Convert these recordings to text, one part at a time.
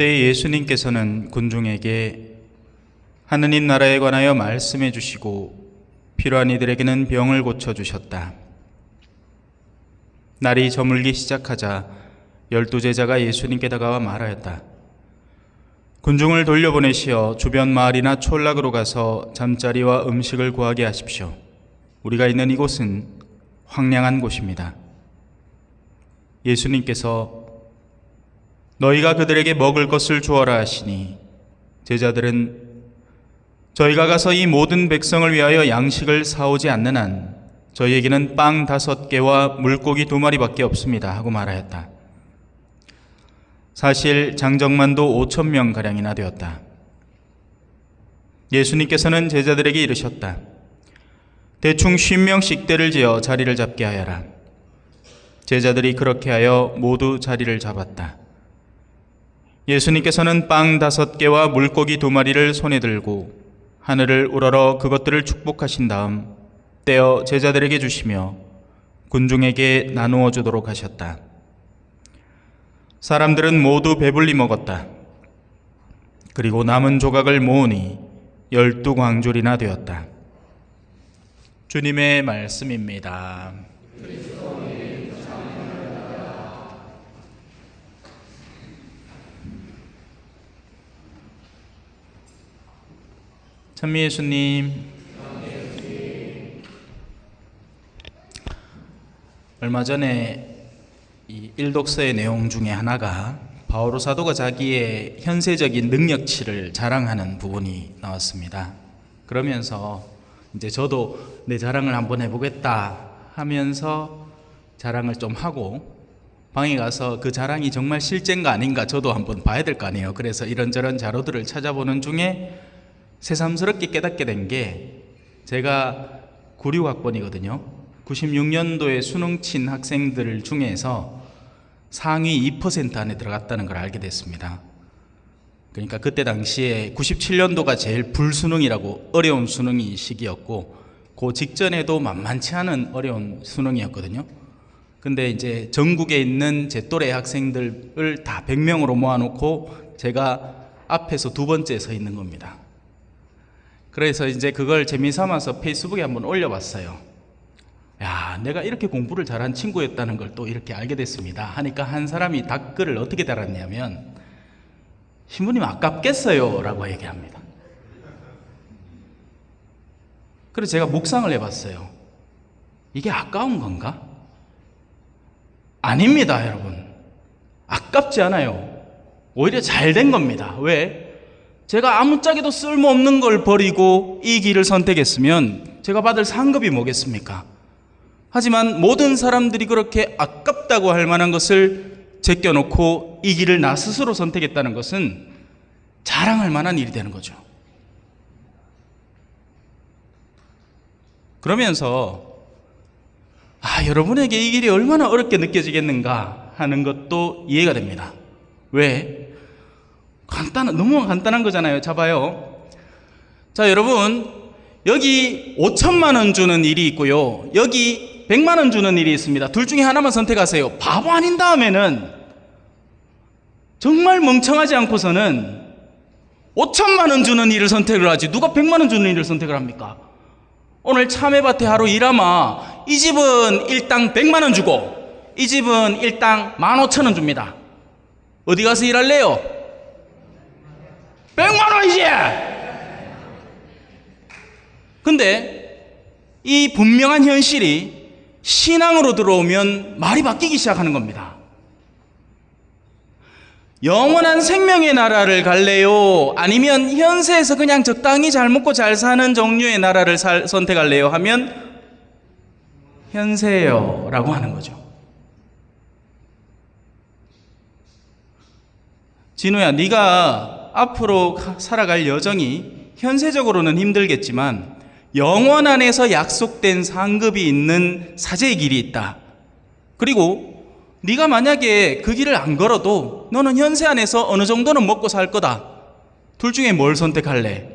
그때 예수님께서는 군중에게 하느님 나라에 관하여 말씀해 주시고 필요한 이들에게는 병을 고쳐주셨다. 날이 저물기 시작하자 12제자가 예수님께 다가와 말하였다. 군중을 돌려보내시어 주변 마을이나 촌락으로 가서 잠자리와 음식을 구하게 하십시오. 우리가 있는 이곳은 황량한 곳입니다. 예수님께서 너희가 그들에게 먹을 것을 주어라 하시니 제자들은 저희가 가서 이 모든 백성을 위하여 양식을 사오지 않는 한 저희에게는 빵 5개와 물고기 2마리밖에 없습니다 하고 말하였다. 사실 장정만도 5,000명가량이나 되었다. 예수님께서는 제자들에게 이르셨다. 대충 50명씩 떼를 지어 자리를 잡게 하여라. 제자들이 그렇게 하여 모두 자리를 잡았다. 예수님께서는 빵 5개와 물고기 2마리를 손에 들고 하늘을 우러러 그것들을 축복하신 다음 떼어 제자들에게 주시며 군중에게 나누어 주도록 하셨다. 사람들은 모두 배불리 먹었다. 그리고 남은 조각을 모으니 12광줄이나 되었다. 주님의 말씀입니다. 찬미 예수님, 얼마 전에 이 일독서의 내용 중에 하나가 바오로 사도가 자기의 현세적인 능력치를 자랑하는 부분이 나왔습니다. 그러면서 이제 저도 내 자랑을 한번 해보겠다 하면서 자랑을 좀 하고 방에 가서 그 자랑이 정말 실제인가 아닌가 저도 한번 봐야 될 거 아니에요. 그래서 이런저런 자료들을 찾아보는 중에 새삼스럽게 깨닫게 된 게 제가 96학번이거든요. 96년도에 수능 친 학생들 중에서 상위 2% 안에 들어갔다는 걸 알게 됐습니다. 그러니까 그때 당시에 97년도가 제일 불수능이라고 어려운 수능이 시기였고 그 직전에도 만만치 않은 어려운 수능이었거든요. 근데 이제 전국에 있는 제 또래 학생들을 다 100명으로 모아놓고 제가 앞에서 2번째에 서 있는 겁니다. 그래서 이제 그걸 재미삼아서 페이스북에 한번 올려봤어요. 야, 내가 이렇게 공부를 잘한 친구였다는 걸 또 이렇게 알게 됐습니다 하니까 한 사람이 댓글을 어떻게 달았냐면 신부님 아깝겠어요 라고 얘기합니다. 그래서 제가 묵상을 해봤어요. 이게 아까운 건가? 아닙니다 여러분. 아깝지 않아요. 오히려 잘 된 겁니다. 왜? 제가 아무짝에도 쓸모없는 걸 버리고 이 길을 선택했으면 제가 받을 상급이 뭐겠습니까? 하지만 모든 사람들이 그렇게 아깝다고 할 만한 것을 제껴놓고 이 길을 나 스스로 선택했다는 것은 자랑할 만한 일이 되는 거죠. 그러면서 여러분에게 이 길이 얼마나 어렵게 느껴지겠는가 하는 것도 이해가 됩니다. 왜? 너무 간단한 거잖아요. 잡아요. 자, 여러분, 여기 5천만 원 주는 일이 있고요. 여기 100만 원 주는 일이 있습니다. 둘 중에 하나만 선택하세요. 바보 아닌 다음에는 정말 멍청하지 않고서는 5천만 원 주는 일을 선택을 하지 누가 100만 원 주는 일을 선택을 합니까? 오늘 참외밭에 하루 일하마 이 집은 일당 100만 원 주고 이 집은 일당 15,000원 줍니다. 어디 가서 일할래요? 100만 원이지! 근데 이 분명한 현실이 신앙으로 들어오면 말이 바뀌기 시작하는 겁니다. 영원한 생명의 나라를 갈래요? 아니면 현세에서 그냥 적당히 잘 먹고 잘 사는 종류의 나라를 선택할래요? 하면 현세요 라고 하는 거죠. 진우야, 네가 앞으로 살아갈 여정이 현세적으로는 힘들겠지만 영원 안에서 약속된 상급이 있는 사제의 길이 있다. 그리고 네가 만약에 그 길을 안 걸어도 너는 현세 안에서 어느 정도는 먹고 살 거다. 둘 중에 뭘 선택할래?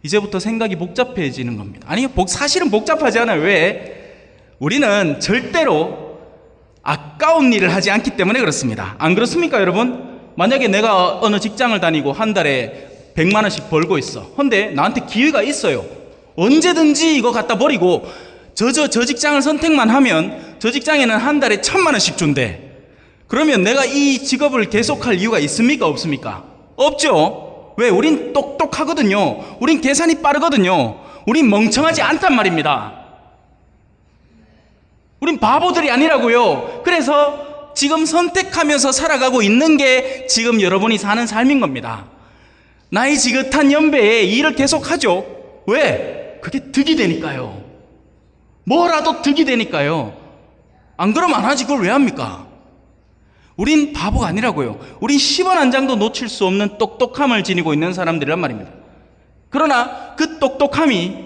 이제부터 생각이 복잡해지는 겁니다. 아니, 사실은 복잡하지 않아요. 왜? 우리는 절대로 아까운 일을 하지 않기 때문에 그렇습니다. 안 그렇습니까, 여러분? 만약에 내가 어느 직장을 다니고 한 달에 100만 원씩 벌고 있어. 근데 나한테 기회가 있어요. 언제든지 이거 갖다 버리고 저 직장을 선택만 하면 저 직장에는 한 달에 1,000만 원씩 준대. 그러면 내가 이 직업을 계속할 이유가 있습니까? 없습니까? 없죠. 왜? 우린 똑똑하거든요. 우린 계산이 빠르거든요. 우린 멍청하지 않단 말입니다. 우린 바보들이 아니라고요. 그래서 지금 선택하면서 살아가고 있는 게 지금 여러분이 사는 삶인 겁니다. 나이 지긋한 연배에 일을 계속하죠. 왜? 그게 득이 되니까요. 뭐라도 득이 되니까요. 안 그러면 안 하지. 그걸 왜 합니까? 우린 바보가 아니라고요. 우린 10원 한 장도 놓칠 수 없는 똑똑함을 지니고 있는 사람들이란 말입니다. 그러나 그 똑똑함이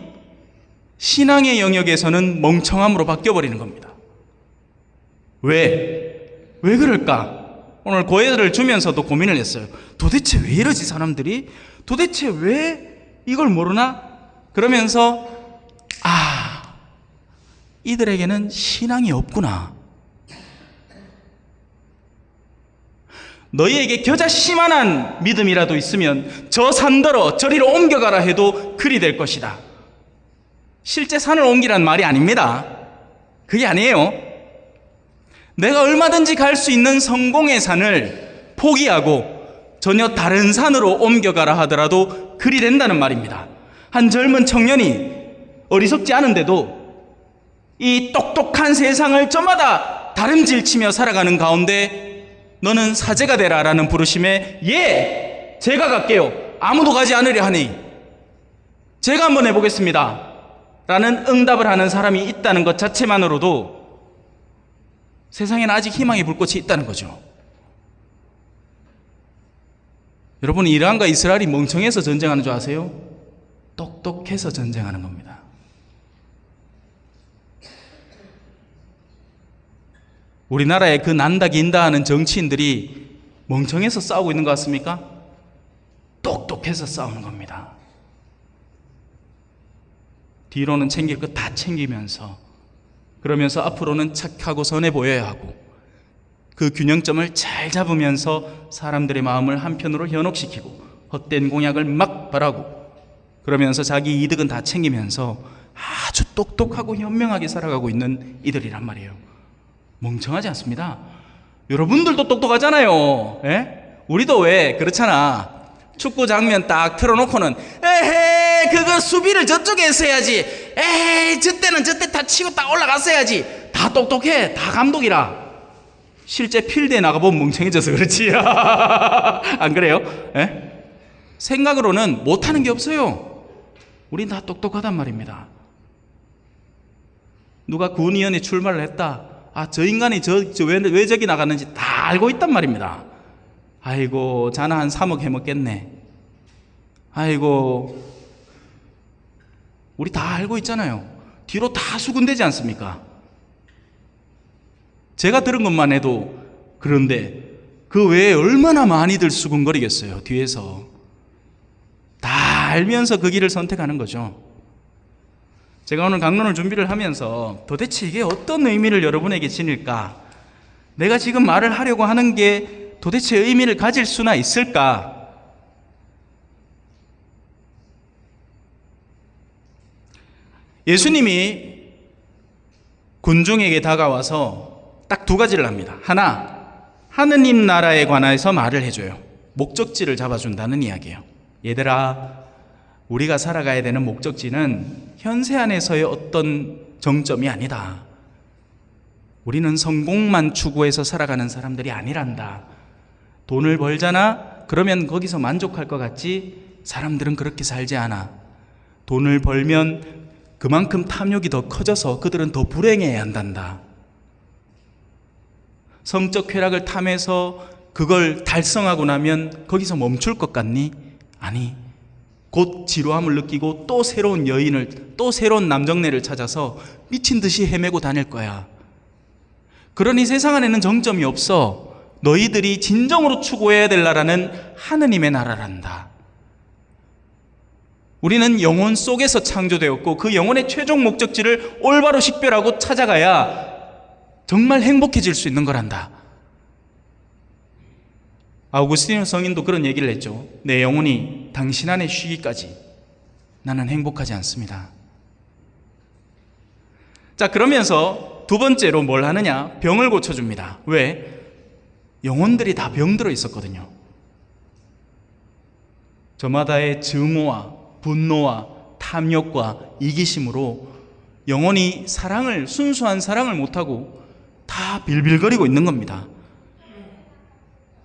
신앙의 영역에서는 멍청함으로 바뀌어버리는 겁니다. 왜 그럴까? 오늘 고해를 주면서도 고민을 했어요. 도대체 왜 이러지 사람들이? 도대체 왜 이걸 모르나? 그러면서 이들에게는 신앙이 없구나. 너희에게 겨자씨만한 믿음이라도 있으면 저 산더러 저리로 옮겨가라 해도 그리 될 것이다. 실제 산을 옮기란 말이 아닙니다. 그게 아니에요. 내가 얼마든지 갈 수 있는 성공의 산을 포기하고 전혀 다른 산으로 옮겨가라 하더라도 그리 된다는 말입니다. 한 젊은 청년이 어리석지 않은데도 이 똑똑한 세상을 저마다 다름질치며 살아가는 가운데 너는 사제가 되라 라는 부르심에 예! 제가 갈게요. 아무도 가지 않으려 하니 제가 한번 해보겠습니다 라는 응답을 하는 사람이 있다는 것 자체만으로도 세상에는 아직 희망의 불꽃이 있다는 거죠. 여러분, 이란과 이스라엘이 멍청해서 전쟁하는 줄 아세요? 똑똑해서 전쟁하는 겁니다. 우리나라의 그 난다 긴다 하는 정치인들이 멍청해서 싸우고 있는 것 같습니까? 똑똑해서 싸우는 겁니다. 뒤로는 챙길 것 다 챙기면서, 그러면서 앞으로는 착하고 선해 보여야 하고, 그 균형점을 잘 잡으면서 사람들의 마음을 한편으로 현혹시키고 헛된 공약을 막 바라고, 그러면서 자기 이득은 다 챙기면서 아주 똑똑하고 현명하게 살아가고 있는 이들이란 말이에요. 멍청하지 않습니다. 여러분들도 똑똑하잖아요. 예? 우리도 왜 그렇잖아. 축구 장면 딱 틀어놓고는 에헤 그거 수비를 저쪽에 했어야지, 에이 저때는 저때 다 치고 딱 올라갔어야지. 다 똑똑해. 다 감독이라. 실제 필드에 나가보면 멍청해져서 그렇지. 안 그래요? 예? 생각으로는 못하는 게 없어요. 우린 다 똑똑하단 말입니다. 누가 군의원에 출마를 했다. 저 인간이 왜 저기 나갔는지 다 알고 있단 말입니다. 아이고, 자나 한 3억 해먹겠네. 아이고, 우리 다 알고 있잖아요. 뒤로 다 수군되지 않습니까? 제가 들은 것만 해도 그런데 그 외에 얼마나 많이들 수군거리겠어요. 뒤에서. 다 알면서 그 길을 선택하는 거죠. 제가 오늘 강론을 준비를 하면서 도대체 이게 어떤 의미를 여러분에게 지닐까? 내가 지금 말을 하려고 하는 게 도대체 의미를 가질 수나 있을까? 예수님이 군중에게 다가와서 딱 두 가지를 합니다. 하나, 하느님 나라에 관해서 말을 해줘요. 목적지를 잡아준다는 이야기예요. 얘들아, 우리가 살아가야 되는 목적지는 현세 안에서의 어떤 정점이 아니다. 우리는 성공만 추구해서 살아가는 사람들이 아니란다. 돈을 벌잖아? 그러면 거기서 만족할 것 같지? 사람들은 그렇게 살지 않아. 돈을 벌면 그만큼 탐욕이 더 커져서 그들은 더 불행해야 한단다. 성적 쾌락을 탐해서 그걸 달성하고 나면 거기서 멈출 것 같니? 아니, 곧 지루함을 느끼고 또 새로운 여인을, 또 새로운 남정네를 찾아서 미친 듯이 헤매고 다닐 거야. 그러니 세상 안에는 정점이 없어. 너희들이 진정으로 추구해야 될 나라는 하느님의 나라란다. 우리는 영혼 속에서 창조되었고 그 영혼의 최종 목적지를 올바로 식별하고 찾아가야 정말 행복해질 수 있는 거란다. 아우구스티누 성인도 그런 얘기를 했죠. 내 영혼이 당신 안에 쉬기까지 나는 행복하지 않습니다. 자, 그러면서 두 번째로 뭘 하느냐? 병을 고쳐줍니다. 왜? 영혼들이 다 병들어 있었거든요. 저마다의 증오와 분노와 탐욕과 이기심으로 영혼이 순수한 사랑을 못하고 다 빌빌거리고 있는 겁니다.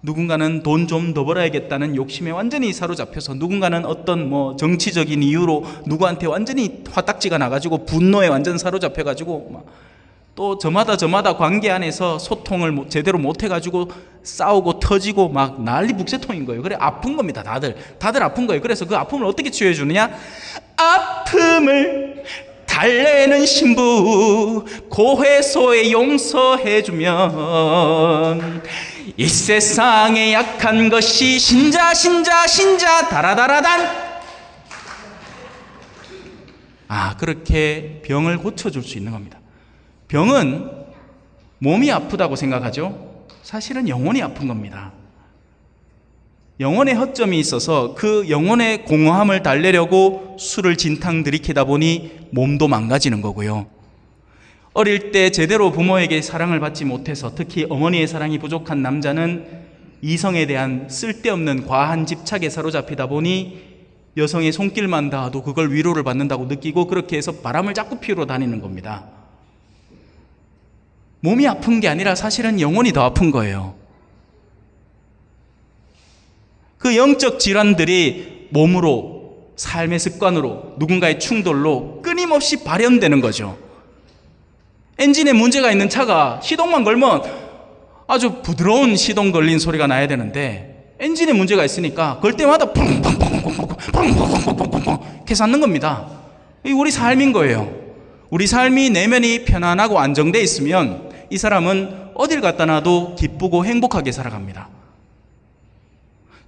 누군가는 돈 좀 더 벌어야겠다는 욕심에 완전히 사로잡혀서, 누군가는 어떤 정치적인 이유로 누구한테 완전히 화딱지가 나가지고 분노에 완전 사로잡혀가지고, 또 저마다 관계 안에서 소통을 제대로 못해가지고 싸우고 터지고 막 난리 북새통인 거예요. 그래, 아픈 겁니다. 다들 아픈 거예요. 그래서 그 아픔을 어떻게 치유해 주느냐? 아픔을 달래는 신부 고해소에 용서해 주면 이 세상에 약한 것이 신자 다라다라단. 그렇게 병을 고쳐줄 수 있는 겁니다. 병은 몸이 아프다고 생각하죠? 사실은 영혼이 아픈 겁니다. 영혼의 허점이 있어서 그 영혼의 공허함을 달래려고 술을 진탕 들이키다 보니 몸도 망가지는 거고요. 어릴 때 제대로 부모에게 사랑을 받지 못해서, 특히 어머니의 사랑이 부족한 남자는 이성에 대한 쓸데없는 과한 집착에 사로잡히다 보니 여성의 손길만 닿아도 그걸 위로를 받는다고 느끼고, 그렇게 해서 바람을 자꾸 피우러 다니는 겁니다. 몸이 아픈 게 아니라 사실은 영혼이 더 아픈 거예요. 그 영적 질환들이 몸으로, 삶의 습관으로, 누군가의 충돌로 끊임없이 발현되는 거죠. 엔진에 문제가 있는 차가 시동만 걸면 아주 부드러운 시동 걸린 소리가 나야 되는데, 엔진에 문제가 있으니까 걸 때마다 이렇게 솟는 겁니다. 이게 우리 삶인 거예요. 우리 삶이 내면이 편안하고 안정되어 있으면 이 사람은 어딜 갖다 놔도 기쁘고 행복하게 살아갑니다.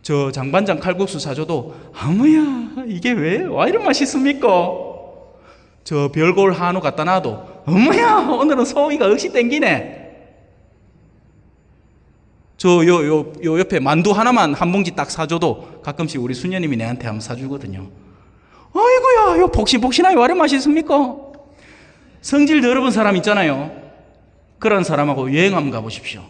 저 장반장 칼국수 사줘도 어머야 이게 왜 이런 맛있습니까? 저 별골 한우 갖다 놔도 어머야 오늘은 소고기가 억시 땡기네. 저 요 옆에 만두 하나만 한 봉지 딱 사줘도 가끔씩 우리 수녀님이 내한테 한번 사주거든요. 아이고야 요 복신복신하게 왜 이렇게 맛있습니까? 성질 더러운 사람 있잖아요. 그런 사람하고 여행 한번 가보십시오.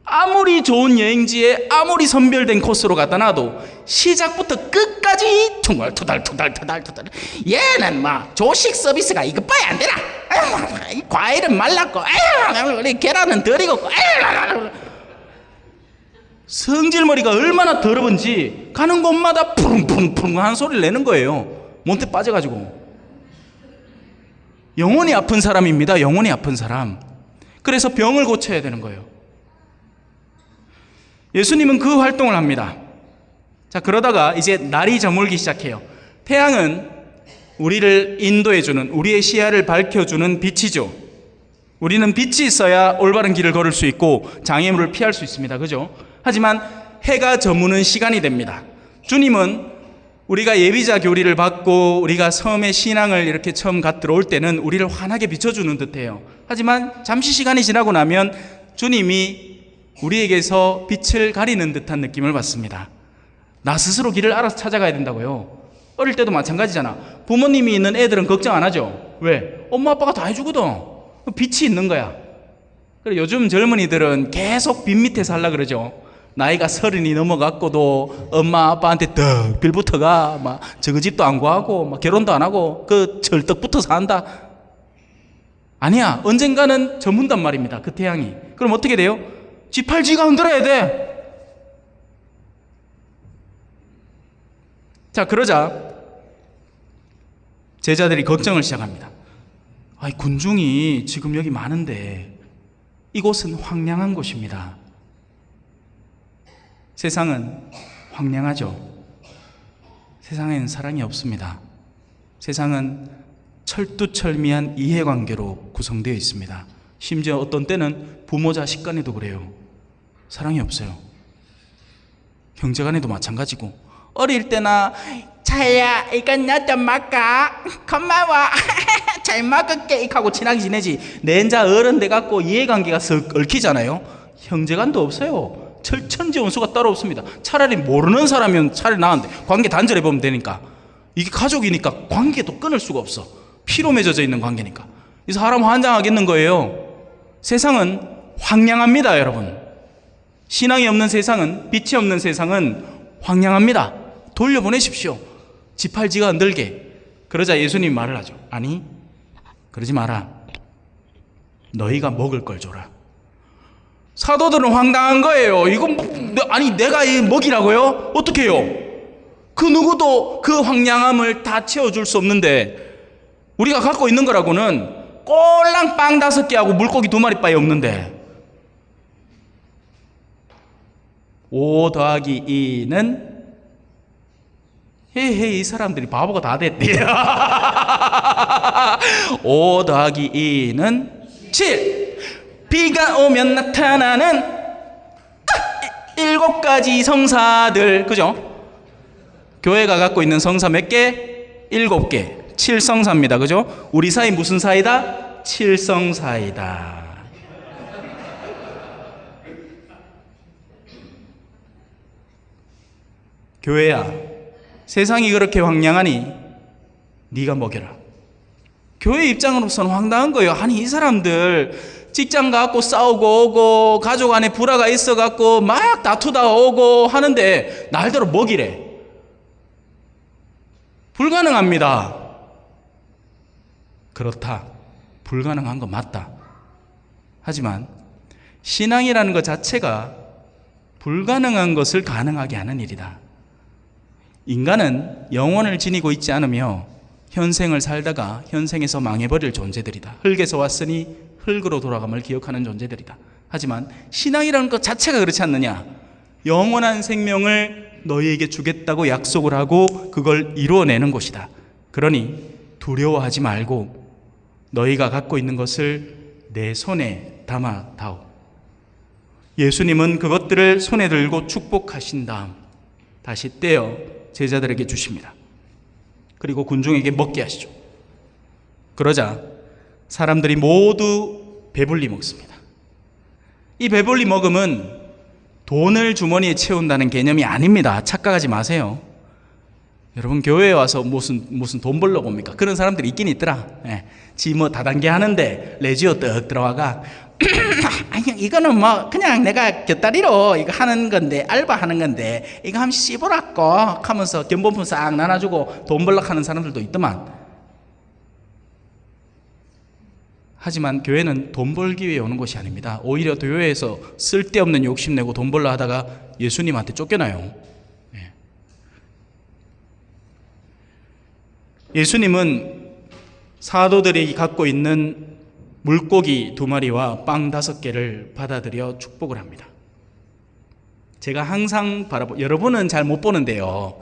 아무리 좋은 여행지에 아무리 선별된 코스로 갖다 놔도 시작부터 끝까지 투덜투덜 얘는 막 조식 서비스가 이것밖에 안 되나? 이 과일은 말랐고 계란은 덜 익었고 성질머리가 얼마나 더러운지 가는 곳마다 푸릉푸릉푸릉 하는 소리를 내는 거예요. 몬테 빠져가지고. 영혼이 아픈 사람입니다. 영혼이 아픈 사람. 그래서 병을 고쳐야 되는 거예요. 예수님은 그 활동을 합니다. 자, 그러다가 이제 날이 저물기 시작해요. 태양은 우리를 인도해주는, 우리의 시야를 밝혀주는 빛이죠. 우리는 빛이 있어야 올바른 길을 걸을 수 있고 장애물을 피할 수 있습니다. 그죠? 하지만 해가 저무는 시간이 됩니다. 주님은 우리가 예비자 교리를 받고 우리가 처음에 신앙을 이렇게 처음 들어올 때는 우리를 환하게 비춰주는 듯해요. 하지만 잠시 시간이 지나고 나면 주님이 우리에게서 빛을 가리는 듯한 느낌을 받습니다. 나 스스로 길을 알아서 찾아가야 된다고요. 어릴 때도 마찬가지잖아. 부모님이 있는 애들은 걱정 안 하죠. 왜? 엄마 아빠가 다 해주거든. 빛이 있는 거야. 그래, 요즘 젊은이들은 계속 빛 밑에 살라 그러죠. 나이가 30이 넘어갔고도 엄마 아빠한테 더 빌붙어가 막 저거 집도 안 구하고 막 결혼도 안 하고 그 철떡부터 산다. 아니야, 언젠가는 저문단 말입니다. 그 태양이. 그럼 어떻게 돼요? 지팔 지가 흔들어야 돼. 자, 그러자 제자들이 걱정을 시작합니다. 아이, 군중이 지금 여기 많은데 이곳은 황량한 곳입니다. 세상은 황량하죠. 세상에는 사랑이 없습니다. 세상은 철두철미한 이해관계로 구성되어 있습니다. 심지어 어떤 때는 부모 자식 간에도 그래요. 사랑이 없어요. 형제간에도 마찬가지고. 어릴 때나 자야 이건 나 좀 먹까? 고마워. 잘 먹을게 하고 친하게 지내지. 내 인자 어른 돼갖고 이해관계가 썩 얽히잖아요. 형제간도 없어요. 철천지원수가 따로 없습니다. 차라리 모르는 사람이면 차라리 나은데 관계 단절해 보면 되니까. 이게 가족이니까 관계도 끊을 수가 없어. 피로 맺어져 있는 관계니까. 이 사람 환장하겠는 거예요. 세상은 황량합니다, 여러분. 신앙이 없는 세상은, 빛이 없는 세상은 황량합니다. 돌려보내십시오. 지팔지가 흔들게. 그러자 예수님이 말을 하죠. 아니, 그러지 마라. 너희가 먹을 걸 줘라. 사도들은 황당한 거예요. 이거 아니 내가 먹이라고요? 어떻게 해요? 그 누구도 그 황량함을 다 채워줄 수 없는데 우리가 갖고 있는 거라고는 꼴랑 빵 5개하고 물고기 2마리밖에 없는데 5 더하기 2는 헤헤 이 사람들이 바보가 다 됐대. 5 더하기 2는 7. 비가 오면 나타나는 7가지 성사들. 그죠? 교회가 갖고 있는 성사 몇 개? 7개. 7성사입니다. 그죠? 우리 사이 무슨 사이다? 7성사이다. 교회야, 세상이 그렇게 황량하니 네가 먹여라. 교회 입장으로서는 황당한 거예요. 아니 이 사람들 직장 가고 싸우고 오고 가족 안에 불화가 있어갖고 막 다투다 오고 하는데 날대로 먹이래. 불가능합니다. 그렇다. 불가능한 거 맞다. 하지만 신앙이라는 것 자체가 불가능한 것을 가능하게 하는 일이다. 인간은 영혼을 지니고 있지 않으며 현생을 살다가 현생에서 망해버릴 존재들이다. 흙에서 왔으니 흙으로 돌아감을 기억하는 존재들이다. 하지만 신앙이라는 것 자체가 그렇지 않느냐? 영원한 생명을 너희에게 주겠다고 약속을 하고 그걸 이루어내는 것이다. 그러니 두려워하지 말고 너희가 갖고 있는 것을 내 손에 담아다오. 예수님은 그것들을 손에 들고 축복하신 다음 다시 떼어 제자들에게 주십니다. 그리고 군중에게 먹게 하시죠. 그러자 사람들이 모두 배불리 먹습니다. 이 배불리 먹음은 돈을 주머니에 채운다는 개념이 아닙니다. 착각하지 마세요. 여러분 교회에 와서 무슨 돈 벌려고 옵니까? 그런 사람들이 있긴 있더라. 지 뭐 다단계 하는데 레지오 떡 들어와가 아니 이거는 뭐 그냥 내가 곁다리로 이거 하는 건데 알바하는 건데 이거 한번 씹으라고 하면서 견본품 싹 나눠주고 돈 벌려고 하는 사람들도 있더만. 하지만 교회는 돈 벌기 위해 오는 것이 아닙니다. 오히려 교회에서 쓸데없는 욕심내고 돈 벌려 하다가 예수님한테 쫓겨나요. 예수님은 사도들이 갖고 있는 물고기 2마리와 빵 5개를 받아들여 축복을 합니다. 제가 항상 여러분은 잘 못 보는데요.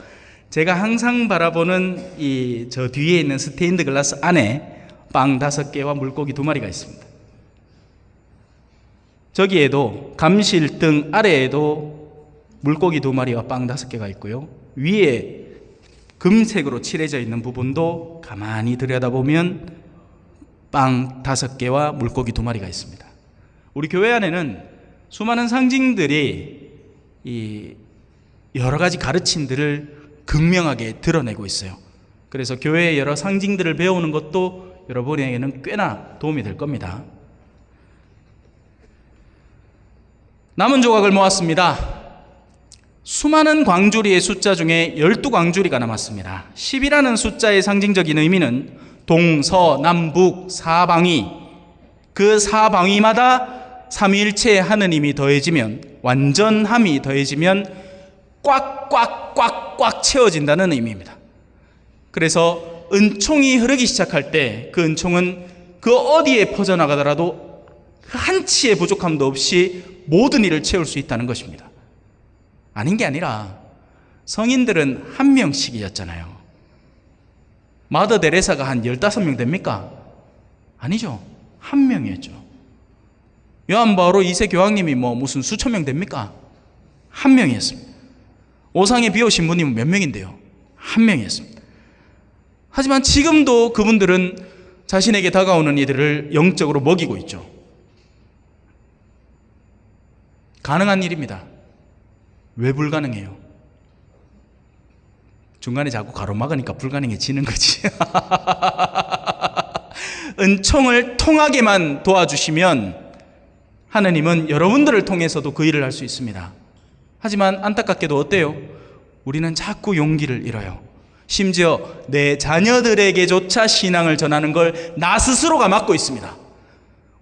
제가 항상 바라보는 이 저 뒤에 있는 스테인드 글라스 안에 빵 5개와 물고기 2마리가 있습니다. 저기에도 감실등 아래에도 물고기 2마리와 빵 5개가 있고요. 위에 금색으로 칠해져 있는 부분도 가만히 들여다보면 빵 5개와 물고기 2마리가 있습니다. 우리 교회 안에는 수많은 상징들이 이 여러 가지 가르침들을 극명하게 드러내고 있어요. 그래서 교회의 여러 상징들을 배우는 것도 여러분에게는 꽤나 도움이 될 겁니다. 남은 조각을 모았습니다. 수많은 광주리의 숫자 중에 12광주리가 남았습니다. 10이라는 숫자의 상징적인 의미는 동서남북 사방위, 그 사방위마다 삼위일체의 하느님이 더해지면, 완전함이 더해지면 꽉꽉꽉꽉 채워진다는 의미입니다. 그래서 은총이 흐르기 시작할 때 그 은총은 그 어디에 퍼져나가더라도 한 치의 부족함도 없이 모든 일을 채울 수 있다는 것입니다. 아닌 게 아니라 성인들은 한 명씩이었잖아요. 마더 데레사가 한 15명 됩니까? 아니죠. 한 명이었죠. 요한 바오로 2세 교황님이 무슨 수천 명 됩니까? 한 명이었습니다. 오상의 비오 신부님은 몇 명인데요? 한 명이었습니다. 하지만 지금도 그분들은 자신에게 다가오는 이들을 영적으로 먹이고 있죠. 가능한 일입니다. 왜 불가능해요? 중간에 자꾸 가로막으니까 불가능해지는 거지. 은총을 통하게만 도와주시면 하느님은 여러분들을 통해서도 그 일을 할 수 있습니다. 하지만 안타깝게도 어때요? 우리는 자꾸 용기를 잃어요. 심지어 내 자녀들에게조차 신앙을 전하는 걸 나 스스로가 맡고 있습니다.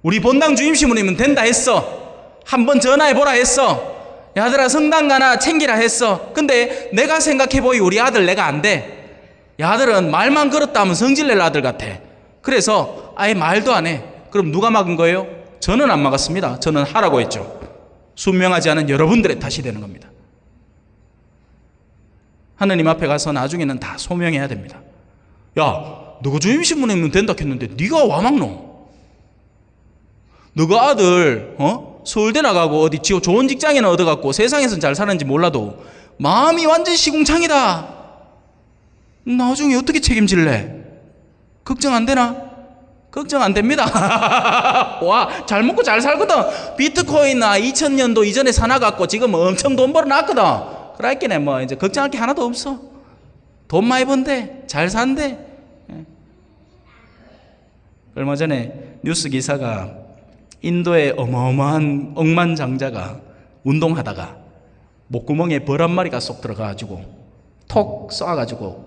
우리 본당 주임신부님은 된다 했어. 한번 전화해보라 했어. 야들아 성당 가나 챙기라 했어. 근데 내가 생각해보이 우리 아들 내가 안 돼. 야들은 말만 걸었다 하면 성질낼 아들 같아. 그래서 아예 말도 안 해. 그럼 누가 막은 거예요? 저는 안 막았습니다. 저는 하라고 했죠. 순명하지 않은 여러분들의 탓이 되는 겁니다. 하느님 앞에 가서 나중에는 다 소명해야 됩니다. 야, 너가 주임신부님은 된다 했는데 네가 와 막노? 너가 아들 서울대 나가고 어디 좋은 직장에는 얻어갖고 세상에서는 잘 사는지 몰라도 마음이 완전 시궁창이다. 나중에 어떻게 책임질래? 걱정 안 되나? 걱정 안 됩니다. 와, 잘 먹고 잘 살거든. 비트코인나 2000년도 이전에 사놔갖고 지금 엄청 돈 벌어놨거든. 그러니까 뭐 이제 걱정할 게 하나도 없어. 돈 많이 번대, 잘 산대. 얼마 전에 뉴스 기사가 인도의 어마어마한 억만장자가 운동하다가 목구멍에 벌 한 마리가 쏙 들어가가지고 톡 쏴가지고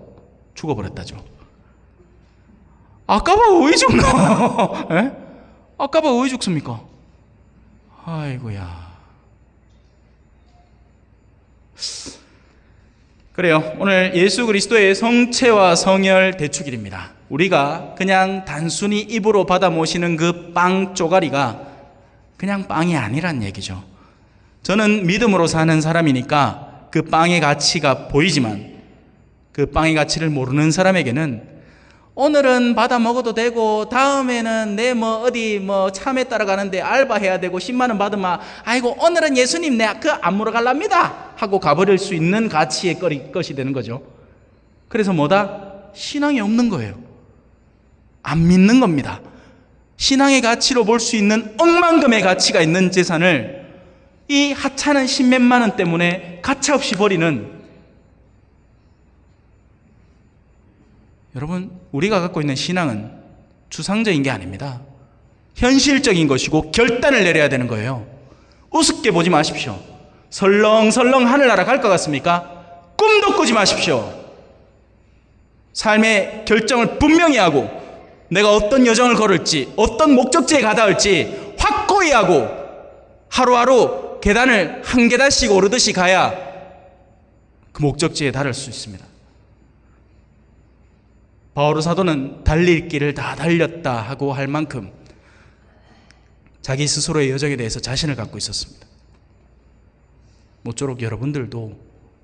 죽어버렸다죠. 아까봐 왜 죽노? 아까봐 왜 죽습니까? 아이고야. 그래요. 오늘 예수 그리스도의 성체와 성혈 대축일입니다. 우리가 그냥 단순히 입으로 받아 모시는 그 빵 쪼가리가 그냥 빵이 아니란 얘기죠. 저는 믿음으로 사는 사람이니까 그 빵의 가치가 보이지만 그 빵의 가치를 모르는 사람에게는 오늘은 받아 먹어도 되고 다음에는 내 어디 참에 따라가는데 알바해야 되고 10만 원 받으면 아이고 오늘은 예수님 내가 그 안 물어갈랍니다 하고 가버릴 수 있는 가치의 것이 되는 거죠. 그래서 뭐다? 신앙이 없는 거예요. 안 믿는 겁니다. 신앙의 가치로 볼 수 있는 억만금의 가치가 있는 재산을 이 하찮은 십몇만 원 때문에 가차없이 버리는, 여러분, 우리가 갖고 있는 신앙은 추상적인 게 아닙니다. 현실적인 것이고 결단을 내려야 되는 거예요. 우습게 보지 마십시오. 설렁설렁 하늘나라 갈 것 같습니까? 꿈도 꾸지 마십시오. 삶의 결정을 분명히 하고 내가 어떤 여정을 걸을지, 어떤 목적지에 가닿을지 확고히 하고 하루하루 계단을 한 계단씩 오르듯이 가야 그 목적지에 달할 수 있습니다. 바오로 사도는 달릴 길을 다 달렸다 하고 할 만큼 자기 스스로의 여정에 대해서 자신을 갖고 있었습니다. 모쪼록 여러분들도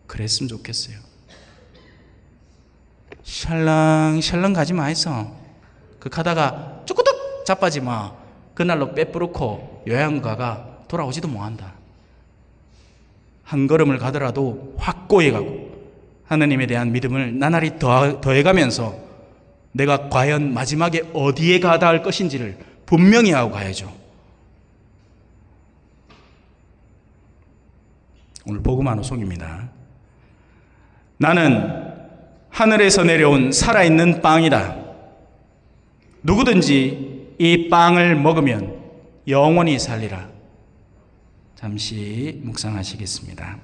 그랬으면 좋겠어요. 샬렁샬렁 가지 마이소. 그 가다가 쭈꾸덕 자빠지 마. 그날로 빼뿌놓고 요양 가가 돌아오지도 못한다. 한 걸음을 가더라도 확고히 가고 하느님에 대한 믿음을 나날이 더해가면서 내가 과연 마지막에 어디에 가닿을 것인지를 분명히 하고 가야죠. 오늘 복음 후송입니다. 나는 하늘에서 내려온 살아있는 빵이다. 누구든지 이 빵을 먹으면 영원히 살리라. 잠시 묵상하시겠습니다.